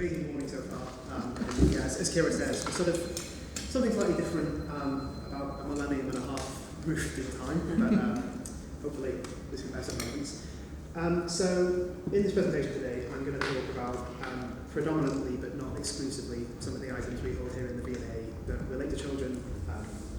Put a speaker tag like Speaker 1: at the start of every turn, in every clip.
Speaker 1: amazing morning so far. Yeah, as Kira says, we're sort of something slightly different, about a millennium and a half removed in time, but hopefully this will bear some moments. So in this presentation today, I'm going to talk about predominantly but not exclusively some of the items we hold here in the V&A that relate to children,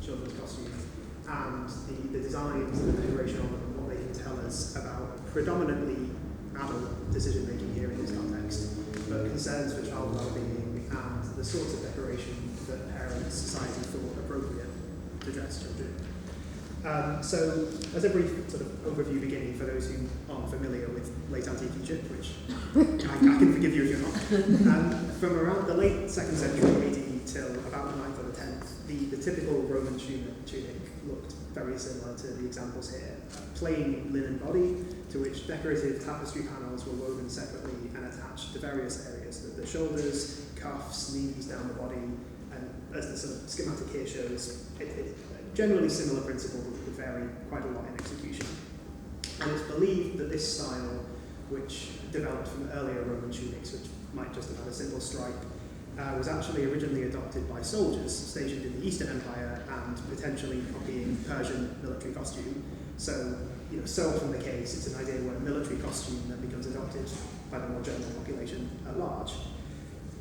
Speaker 1: children's costumes, and the designs and the decoration of them and what they can tell us about predominantly adult decision making here in this context, but concerns for child well-being and the sorts of decoration that parents, society thought appropriate to dress children. So, as a brief sort of overview beginning for those who aren't familiar with late antique Egypt, which I can forgive you if you're not, from around the late 2nd century AD till about the 9th or the 10th, the typical Roman tunic looked very similar to the examples here. A plain linen body to which decorative tapestry panels were woven separately and attached to various areas, the shoulders, cuffs, knees, down the body, and as the sort of schematic here shows, generally similar principle would vary quite a lot in execution. And it's believed that this style, which developed from earlier Roman tunics, which might just have had a simple stripe, was actually originally adopted by soldiers stationed in the Eastern Empire and potentially copying Persian military costume. So, so often the case, it's an idea where military costume then becomes adopted by the more general population at large.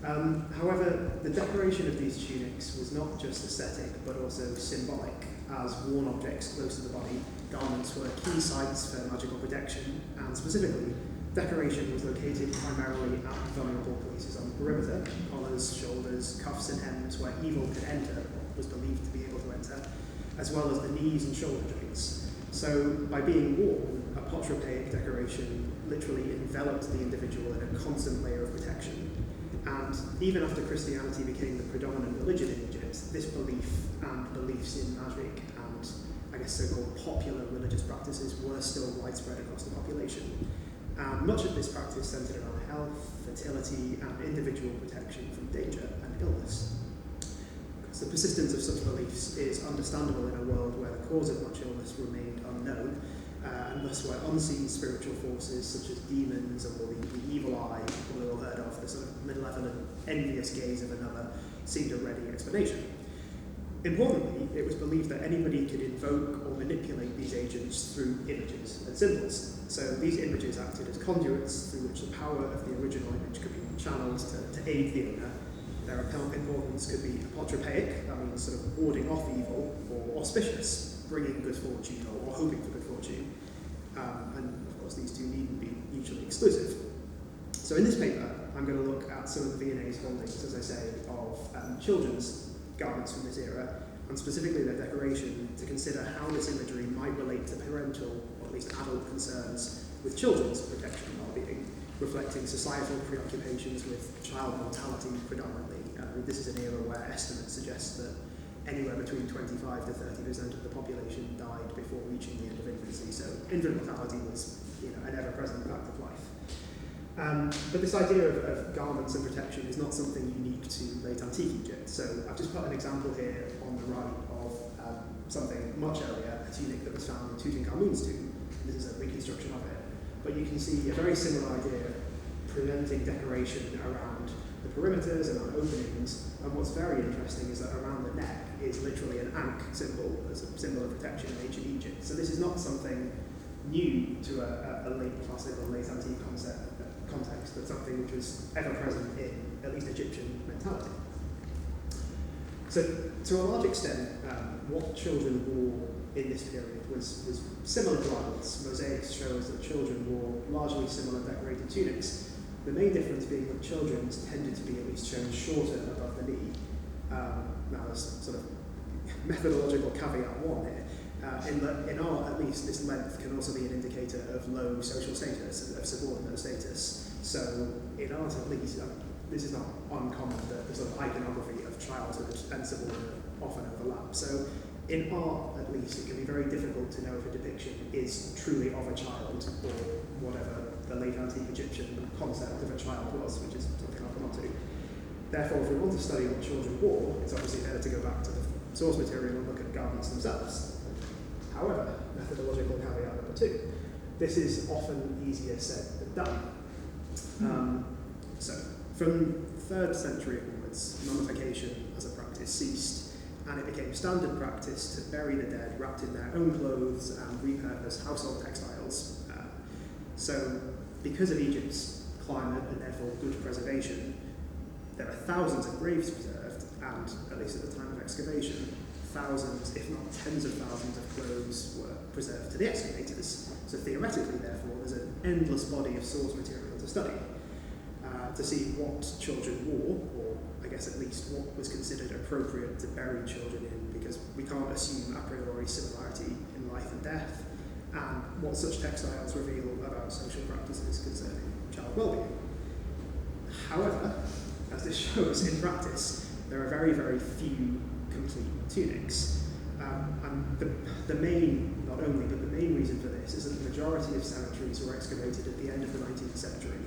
Speaker 1: However, the decoration of these tunics was not just aesthetic, but also symbolic. As worn objects close to the body, garments were key sites for magical protection, and specifically, decoration was located primarily at vulnerable places on the perimeter: collars, shoulders, cuffs and hems, where evil could enter, or was believed to be able to enter, as well as the knees and shoulder joints. So, by being worn, apotropaic decoration literally enveloped the individual in a constant layer of protection. And even after Christianity became the predominant religion in Egypt, this belief and beliefs in magic and, I guess, so-called popular religious practices were still widespread across the population. And much of this practice centered around health, fertility, and individual protection from danger and illness. Because the persistence of such beliefs is understandable in a world where the cause of much illness remained unknown, and thus where unseen spiritual forces such as demons or the evil eye, we all heard of, the sort of malevolent, envious gaze of another, seemed a ready explanation. Importantly, it was believed that anybody could invoke or manipulate these agents through images and symbols. So these images acted as conduits through which the power of the original image could be channeled to aid the owner. Their importance could be apotropaic, that means sort of warding off evil, or auspicious, bringing good fortune or hoping for good fortune. And of course, these two needn't be mutually exclusive. So in this paper, I'm going to look at some of the V&A's holdings, as I say, of children's garments from this era, and specifically their decoration, to consider how this imagery might relate to parental, or at least adult concerns with children's protection and well-being, reflecting societal preoccupations with child mortality predominantly. This is an era where estimates suggest that anywhere between 25 to 30% of the population died before reaching the end of infancy, so infant mortality was an ever-present fact of life. But this idea of garments and protection is not something unique to late antique Egypt. So I've just put an example here on the right of something much earlier, a tunic that was found in Tutankhamun's tomb. This is a reconstruction of it. But you can see a very similar idea presenting decoration around the perimeters and around openings. And what's very interesting is that around the neck is literally an ankh symbol as a symbol of protection in ancient Egypt. So this is not something new to a late classical, late antique context, but something which was ever present in at least Egyptian mentality. So to a large extent, what children wore in this period was similar to adults. Mosaics shows that children wore largely similar decorated tunics. The main difference being that children's tended to be at least shown shorter above the knee. Now there's sort of methodological caveat one here. In art, at least, this length can also be an indicator of low social status, of subordinate status. So in art, at least, this is not uncommon that the sort of iconography of childhood and subordinate often overlap. So in art, at least, it can be very difficult to know if a depiction is truly of a child or whatever the late antique Egyptian concept of a child was, which is something I'll come on to. Therefore, if we want to study what children wore, it's obviously better to go back to the source material and look at garments themselves. However, methodological caveat number 2, this is often easier said than done. So, from 3rd century onwards, mummification as a practice ceased, and it became standard practice to bury the dead wrapped in their own clothes and repurpose household textiles. So, because of Egypt's climate and therefore good preservation, there are thousands of graves preserved, and, at least at the time of excavation, thousands, if not tens of thousands of clothes were preserved to the excavators. So theoretically, therefore, there's an endless body of source material to study, to see what children wore, or I guess at least what was considered appropriate to bury children in, because we can't assume a priori similarity in life and death, and what such textiles reveal about social practices concerning child well-being. However, as this shows in practice, there are very, very few complete tunics. And the main, not only, but the main reason for this is that the majority of cemeteries were excavated at the end of the 19th century.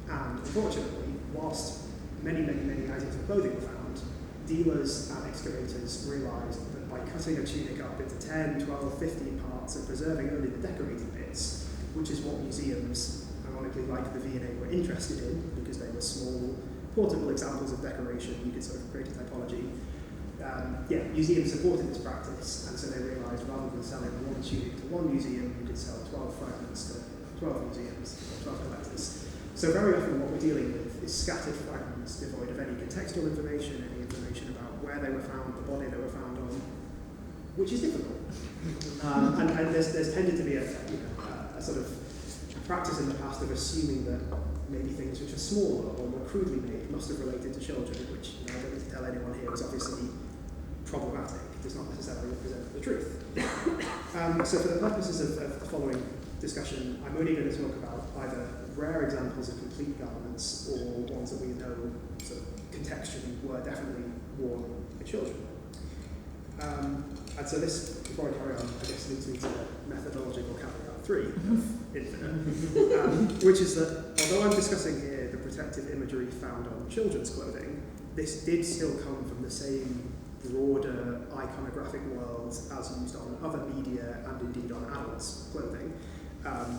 Speaker 1: And unfortunately, whilst many, many, many items of clothing were found, dealers and excavators realised that by cutting a tunic up into 10, 12, 15 parts and preserving only the decorated bits, which is what museums, ironically like the V&A, were interested in, because they were small, portable examples of decoration, you could sort of create a typology. Museums supported this practice, and so they realised rather than selling one tunic to one museum, you could sell 12 fragments to 12 museums, or 12 collectors. So very often what we're dealing with is scattered fragments devoid of any contextual information, any information about where they were found, the body they were found on, which is difficult. And there's tended to be a sort of practice in the past of assuming that maybe things which are smaller or more crudely made must have related to children, which I don't need to tell anyone here is obviously problematic. It does not necessarily represent the truth. So for the purposes of the following discussion, I'm only going to talk about either rare examples of complete garments or ones that we know sort of contextually were definitely worn by children. And so this, before I carry on, I guess leads me to methodological caveat 3 of Infinite, which is that although I'm discussing here the protective imagery found on children's clothing, this did still come from the same broader iconographic world as used on other media and indeed on adults' clothing.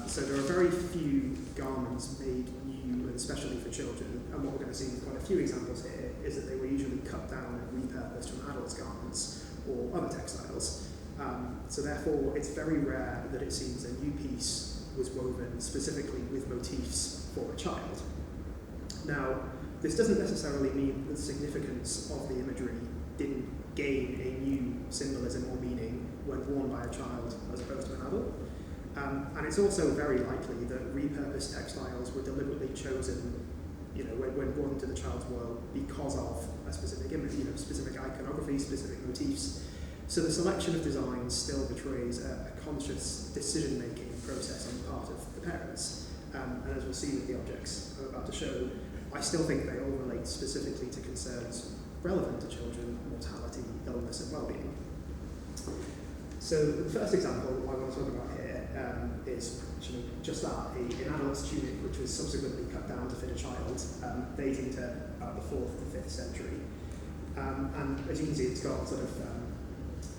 Speaker 1: So there are very few garments made new and especially for children, and what we're going to see with quite a few examples here is that they were usually cut down and repurposed from adults' garments or other textiles. So therefore, it's very rare that it seems a new piece was woven specifically with motifs for a child. Now, this doesn't necessarily mean that the significance of the imagery didn't gain a new symbolism or meaning when worn by a child as opposed to an adult. And it's also very likely that repurposed textiles were deliberately chosen, when brought into the child's world because of a specific image, specific iconography, specific motifs. So the selection of designs still betrays a conscious decision-making process on the part of the parents. And as we'll see with the objects I'm about to show, I still think they all relate specifically to concerns relevant to children, mortality, illness, and well-being. So the first example I want to talk about here is actually just that, an adult's tunic which was subsequently cut down to fit a child, dating to about the 4th to 5th century. And as you can see, it's got sort of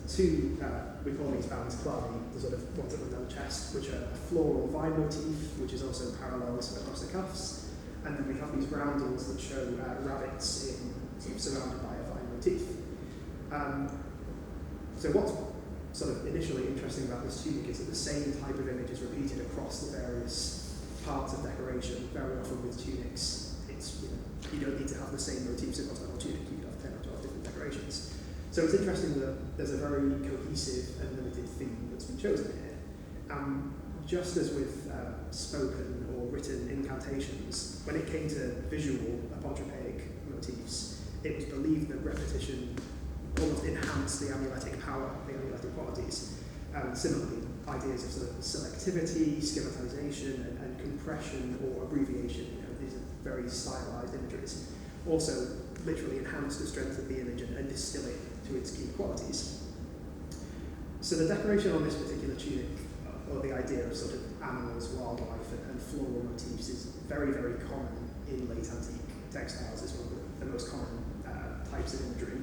Speaker 1: two, we call these bands clavi, the sort of ones at the middle chest, which are a floral vine motif, which is also parallels across the cuffs. And then we have these roundels that show rabbits in sort of surrounded by a vine motif. So what's sort of initially interesting about this tunic is that the same type of image is repeated across the various parts of decoration. Very often with tunics, it's you don't need to have the same motifs across the whole tunic. You can have 10 or 12 different decorations. So it's interesting that there's a very cohesive and limited theme that's been chosen here. Just as with spoken or written incantations, when it came to visual apotropaic motifs, it was believed that repetition almost enhanced the amuletic power, the amuletic qualities. Similarly, ideas of sort of selectivity, schematization, and compression or abbreviation, these are very stylized imageries, also literally enhance the strength of the image and distill it to its key qualities. So the decoration on this particular tunic, or the idea of sort of animals, wildlife, and floral motifs is very, very common in late antique textiles. It's one of the most common types of imagery.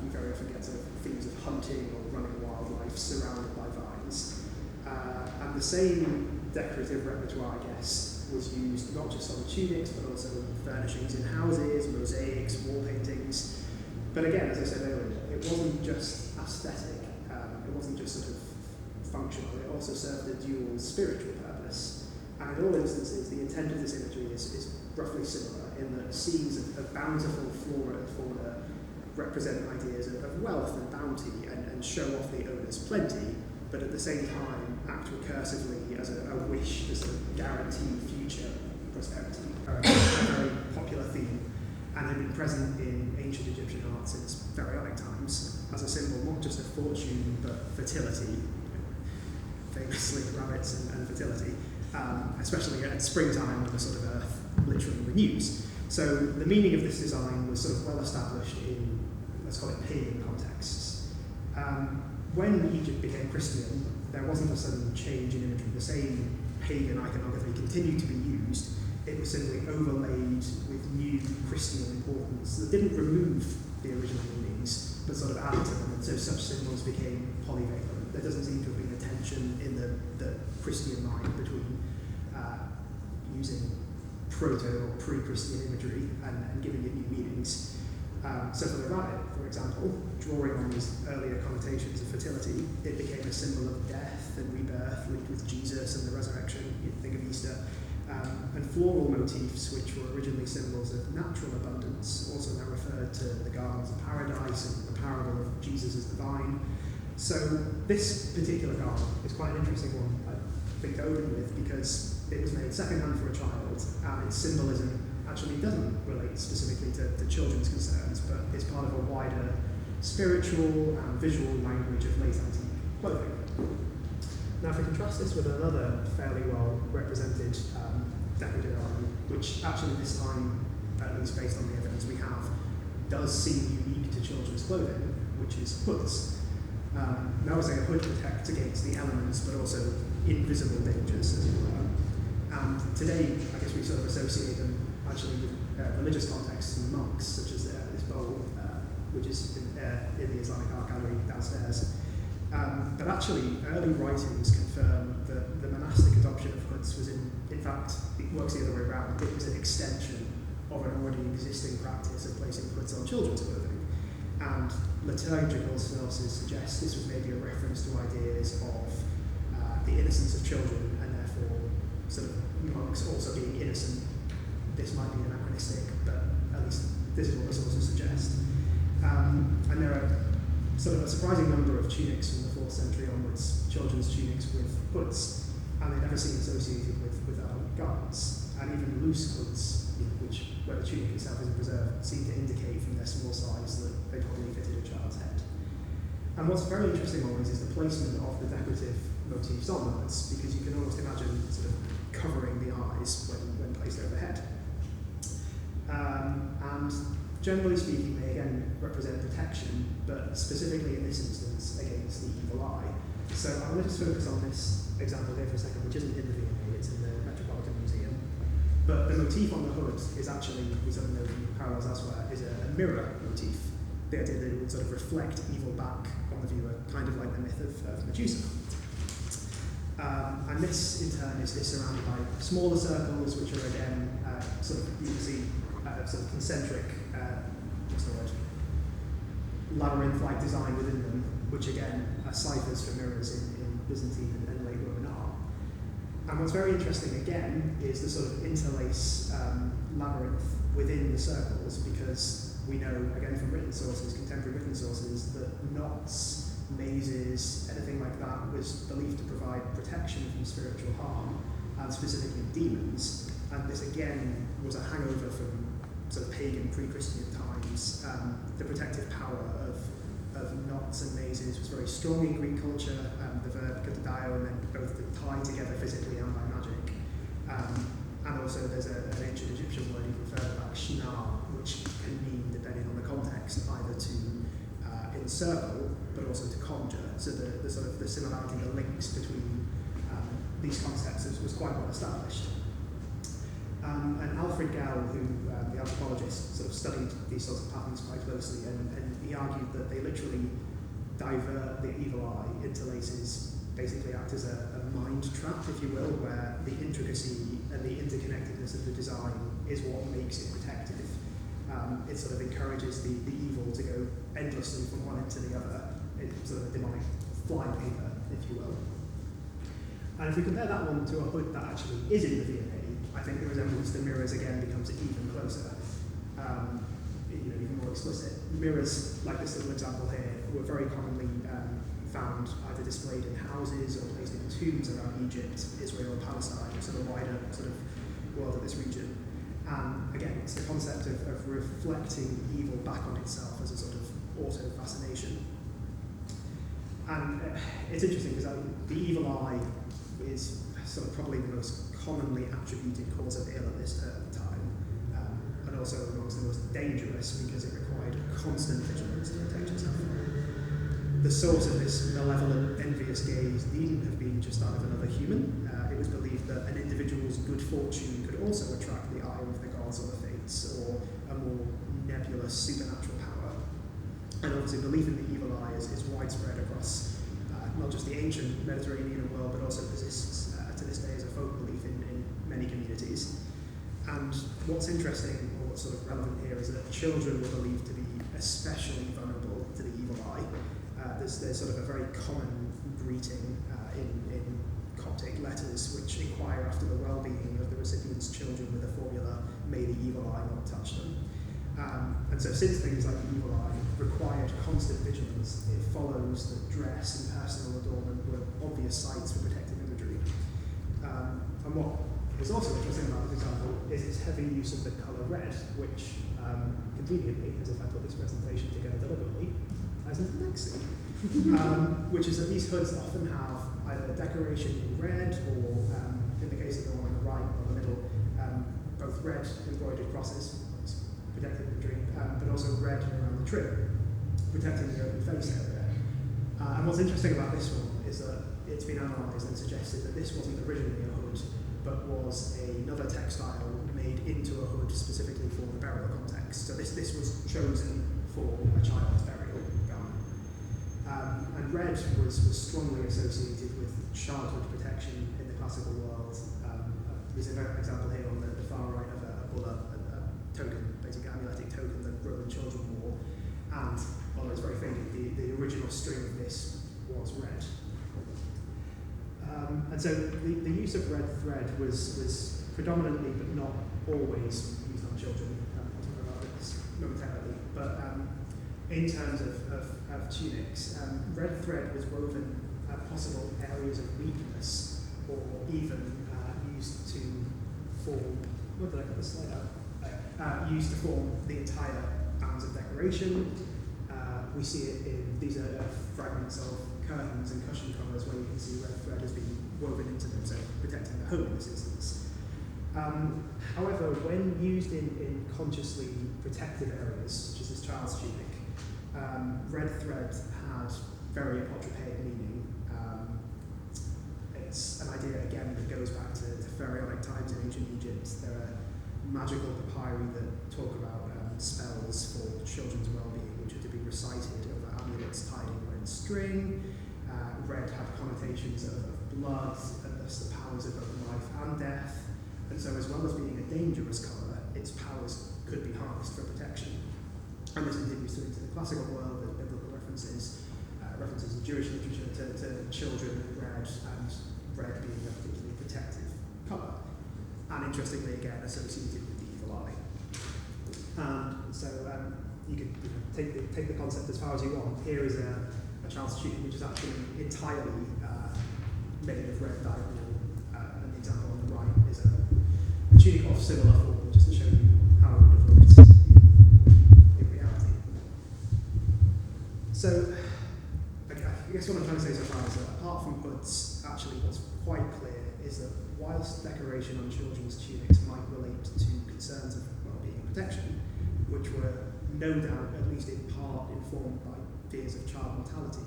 Speaker 1: You very often get sort of themes of hunting or running wildlife surrounded by vines. And the same decorative repertoire, I guess, was used not just just on tunics, but also furnishings in houses, mosaics, wall paintings. But again, as I said earlier, it wasn't just aesthetic, it wasn't just sort of functional, it also served a dual spiritual purpose. And in all instances, the intent of this imagery is roughly similar in that scenes of bountiful flora and fauna represent ideas of wealth and bounty and show off the owner's plenty, but at the same time act recursively as a wish to sort of guarantee future prosperity. A very popular theme, and had been present in ancient Egyptian art since pharaonic times as a symbol not just of fortune but fertility, famously rabbits and fertility, especially at springtime when the sort of earth literally renews. So the meaning of this design was sort of well established in, let's call it, pagan contexts. When Egypt became Christian, there wasn't a sudden change in imagery. The same pagan iconography continued to be used. It was simply overlaid with new Christian importance that didn't remove the original meanings, but sort of added to them, and so such symbols became polyvalent. There doesn't seem to have been a tension in the Christian mind between using proto or pre-Christian imagery and giving it new meanings. So for the rabbit, for example, drawing on these earlier connotations of fertility, it became a symbol of death and rebirth linked with Jesus and the resurrection. You think of Easter. And floral motifs, which were originally symbols of natural abundance, also now referred to the gardens of paradise and the parable of Jesus as the vine. So this particular garden is quite an interesting one, I think, to open with, because it was made secondhand for a child, and its symbolism actually doesn't relate specifically to children's concerns, but is part of a wider spiritual and visual language of late antique clothing. Now, if we contrast this with another fairly well represented decorative element, which actually this time, at least based on the evidence we have, does seem unique to children's clothing, which is hoods. Now, I say a hood protects against the elements, but also invisible dangers, as it were. And today, I guess we sort of associate them actually with religious contexts and monks, such as this bowl, which is in the Islamic Art Gallery downstairs. But actually, early writings confirm that the monastic adoption of hoods was in fact, it works the other way around. It was an extension of an already existing practice of placing hoods on children's clothing. And liturgical sources suggest this was maybe a reference to ideas of the innocence of children, and therefore sort of monks also being innocent. This might be anachronistic, but at least this is what the sources suggest. And there are sort of a surprising number of tunics from the 4th century onwards, children's tunics with hoods, and they never seem associated with adult garments. And even loose hoods, where the tunic itself isn't preserved, seem to indicate from their small size that they probably fitted a child's head. And what's very interesting always is the placement of the decorative motifs on the hoods, because you can almost imagine sort of covering the eyes when placed overhead. And generally speaking, they again represent protection, but specifically in this instance against the evil eye. So I'm going to just focus on this example here for a second, which isn't in the V&A, it's in the Metropolitan Museum. But the motif on the hood is actually, we sort of know from parallels elsewhere, is a mirror motif. The idea that it would sort of reflect evil back on the viewer, kind of like the myth of Medusa. And this, in turn, is surrounded by smaller circles, which are again sort of, you can see sort of concentric, what's the word, labyrinth-like design within them, which again are ciphers for mirrors in Byzantine and late Roman art. And what's very interesting again is the sort of interlace labyrinth within the circles, because we know, again from written sources, contemporary written sources, that knots, mazes, anything like that was believed to provide protection from spiritual harm, and specifically demons. And this again was a hangover from sort of pagan pre-Christian times. The protective power of knots and mazes was very strong in Greek culture. The verb katadio meant both to tie together physically and by magic. And also there's an ancient Egyptian word even further back, shinar, which can mean, depending on the context, either to encircle, but also to conjure. So the sort of the similarity, the links between these concepts was quite well established. And Alfred Gell, who the anthropologist, sort of studied these sorts of patterns quite closely, and he argued that they literally divert the evil eye into laces, basically act as a mind trap, if you will, where the intricacy and the interconnectedness elements of the design is what makes it protective. It sort of encourages the evil to go endlessly from one end to the other. It's sort of a demonic flypaper, if you will. And if we compare that one to a hood that actually is in the V&A, I think the resemblance to mirrors again becomes even closer, even more explicit. Mirrors, like this little example here, were very commonly found either displayed in houses or placed in tombs around Egypt, Israel, Palestine, so the wider sort of world of this region. And again, it's the concept of reflecting evil back on itself as a sort of auto-fascination. And it's interesting because the evil eye is sort of probably the most commonly attributed cause of ill at this time, and also amongst the most dangerous because it required constant vigilance to protect yourself. The source of this malevolent, envious gaze needn't have been just that of another human. It was believed that an individual's good fortune could also attract the ire of the gods or the fates, or a more nebulous supernatural power. And obviously belief in the evil eye is widespread across not just the ancient Mediterranean world, but also persists to this day as a folk belief in many communities. And what's interesting, or what's sort of relevant here, is that children were believed to be especially vulnerable to the evil eye. There's sort of a very common greeting in Coptic letters which inquire after the well-being of the recipient's children with the formula, "May the evil eye not touch them." And so since things like the evil eye required constant vigilance, it follows that dress and personal adornment were obvious sites for protective imagery. And what is also interesting about this example is its heavy use of the colour red, which conveniently, as if I put this presentation together deliberately, as in the next scene, which is that these hoods often have either decoration in red or, in the case of the one on the right or the middle, both red embroidered crosses, protective imagery, but also red around the trim, protecting the open face area. And what's interesting about this one is that it's been analysed and suggested that this wasn't originally a hood, but was another textile made into a hood specifically for the burial context. So this was chosen for a child's burial garment. And red was strongly associated with childhood protection in the classical world. There's an example here on the far right of a bulla, a token, basically amuletic token that Roman children wore. And although it's very faded, the original string of this was red. And so the use of red thread was predominantly, but not always, used on children. I'll talk about this momentarily. But in terms of tunics, red thread was woven at possible areas of weakness, or even used to form, what did I put the slide out? Used to form the entire bands of decoration. We see it in, these are fragments of curtains and cushion covers where you can see red thread has been woven into them, so protecting the home in this instance. However, when used in consciously protective areas, such as this child's tunic, red thread had very apotropaic meaning. It's an idea, again, that goes back to pharaonic times in ancient Egypt. There are magical papyri that talk about spells for children's well-being, which are to be recited over amulets tied in red string. Red had connotations of blood, and thus the powers of both life and death. And so, as well as being a dangerous colour, its powers could be harnessed for protection. And this continues through into the classical world, with biblical references in Jewish literature to children with red, and red being a particularly protective colour. And interestingly, again, associated with the evil eye. So you can take the concept as far as you want. Here is a child's tunic which is actually entirely made of red dye wool, and the example on the right is a tunic of similar form, just to show you how it would have looked in reality. So, I guess what I'm trying to say so far is that apart from hoods, actually what's quite clear is that whilst decoration on children's tunics might relate to concerns of well-being and protection, which were no doubt, at least in part, informed by fears of child mortality,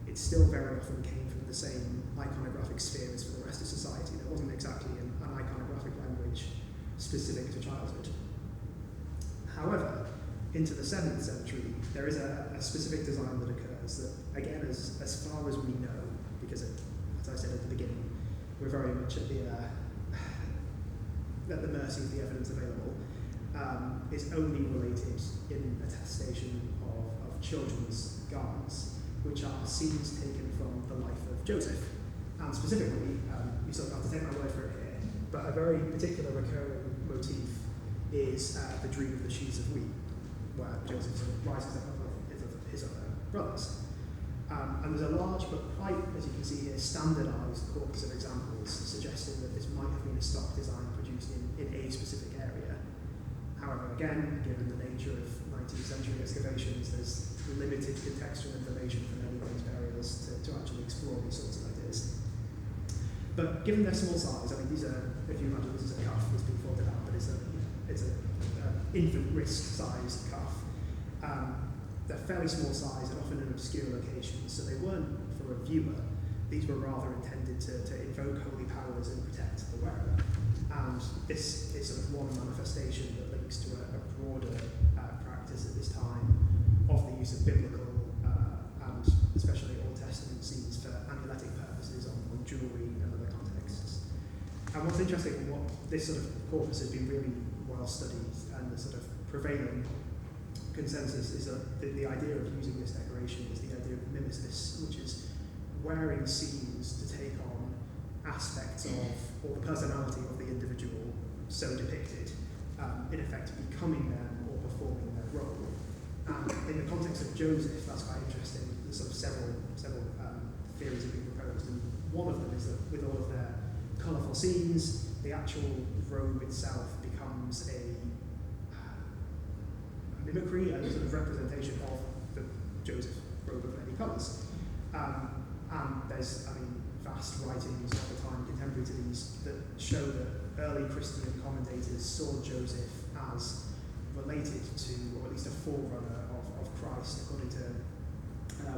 Speaker 1: it still very often came from the same iconographic sphere as for the rest of society. There wasn't exactly an iconographic language specific to childhood. However, into the 7th century, there is a specific design that occurs that, again, as far as we know, because as I said at the beginning, we're very much at at the mercy of the evidence available, is only related in attestation of children's garments, which are scenes taken from the life of Joseph. And specifically, you sort of have to take my word for it here, but a very particular recurring motif is the dream of the sheaves of wheat, where Joseph sort of rises up above his other brothers. And there's a large but quite, as you can see here, standardised corpus of examples suggesting that this might have been a stock design produced in a specific area. However, again, given the nature of 19th century excavations, there's limited contextual information from any of these burials to actually explore these sorts of ideas. But given their small size, I mean, these are, if you imagine this is a cuff that's been folded out, but it's an infant wrist-sized cuff. They're fairly small size and often in obscure locations, so they weren't for a viewer. These were rather intended to invoke holy powers and protect the wearer. And this is sort of one manifestation that links to a broader practice at this time of the use of biblical and especially Old Testament scenes for amuletic purposes on jewellery and other contexts. And what's interesting, what this sort of corpus has been really well studied, and the sort of prevailing consensus is that the idea of using this decoration is the idea of mimesis, which is wearing scenes to take on aspects of, or the personality of the individual so depicted, in effect becoming them or performing their role. And in the context of Joseph, that's quite interesting. There's sort of several theories have been proposed, and one of them is that with all of their colourful scenes, the actual robe itself becomes a mimicry and a sort of representation of the Joseph robe of many colours. And there's, vast writings of the time contemporary to these that show that early Christian commentators saw Joseph as related to, or at least a forerunner of Christ, according to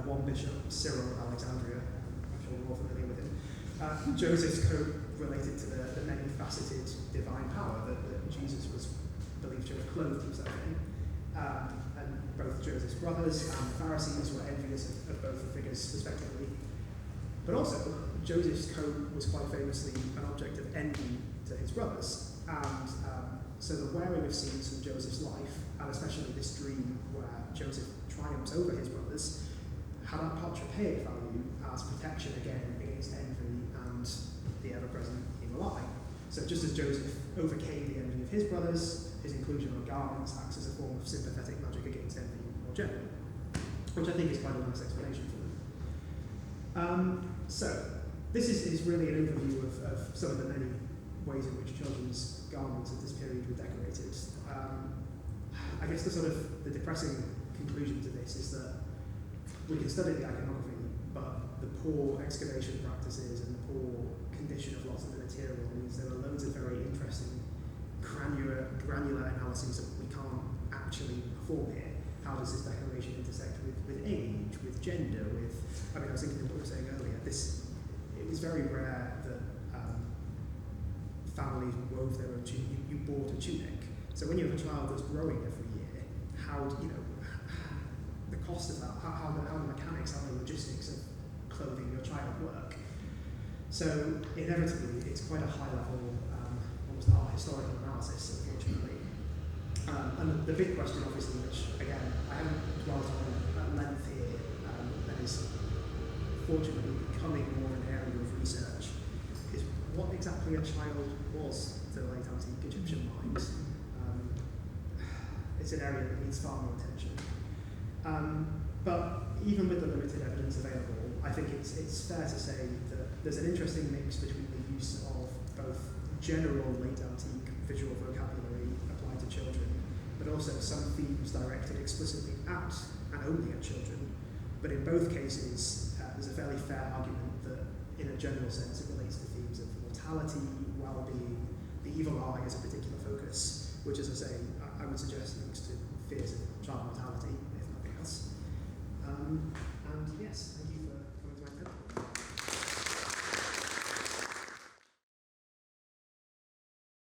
Speaker 1: one bishop, Cyril of Alexandria. I'm sure we're all familiar with him. Joseph's coat related to the many-faceted divine power that Jesus was believed to have clothed himself in. And both Joseph's brothers and the Pharisees were envious of both the figures respectively. But also, Joseph's coat was quite famously an object of envy to his brothers. And so the wearing of scenes from Joseph's life, and especially this dream where Joseph triumphs over his brothers, had apotropaic value as protection again against envy and the ever-present evil eye. So just as Joseph overcame the envy of his brothers, his inclusion on garments acts as a form of sympathetic magic against envy more generally, which I think is quite a nice explanation for them. So this is really an overview of some of the many ways in which children's garments at this period were decorated. I guess the depressing conclusion to this is that we can study the iconography, but the poor excavation practices and the poor condition of lots of the material means there are loads of very interesting granular analyses that we can't actually perform here. How does this decoration intersect with age, with gender, with... I was thinking of what we were saying earlier. It was very rare that families wove their own tunic. You bought a tunic. So when you have a child that's growing every year, the cost of that, how the mechanics, how the logistics of clothing your child work. So inevitably, it's quite a high level, almost art historical analysis, unfortunately. And the big question, obviously, which again I haven't dwelt on at length here, and is fortunately becoming more an area of research, is what exactly a child was to the late antique Egyptian mind. It's an area that needs far more attention. But even with the limited evidence available, I think it's fair to say that there's an interesting mix between the use of both general late antique visual vocabulary applied to children, but also some themes directed explicitly at and only at children. But in both cases, there's a fairly fair argument that, in a general sense, it relates to themes of mortality, well-being, the evil eye as a particular focus, which, as I say, I would suggest links to fears of child mortality, if nothing else.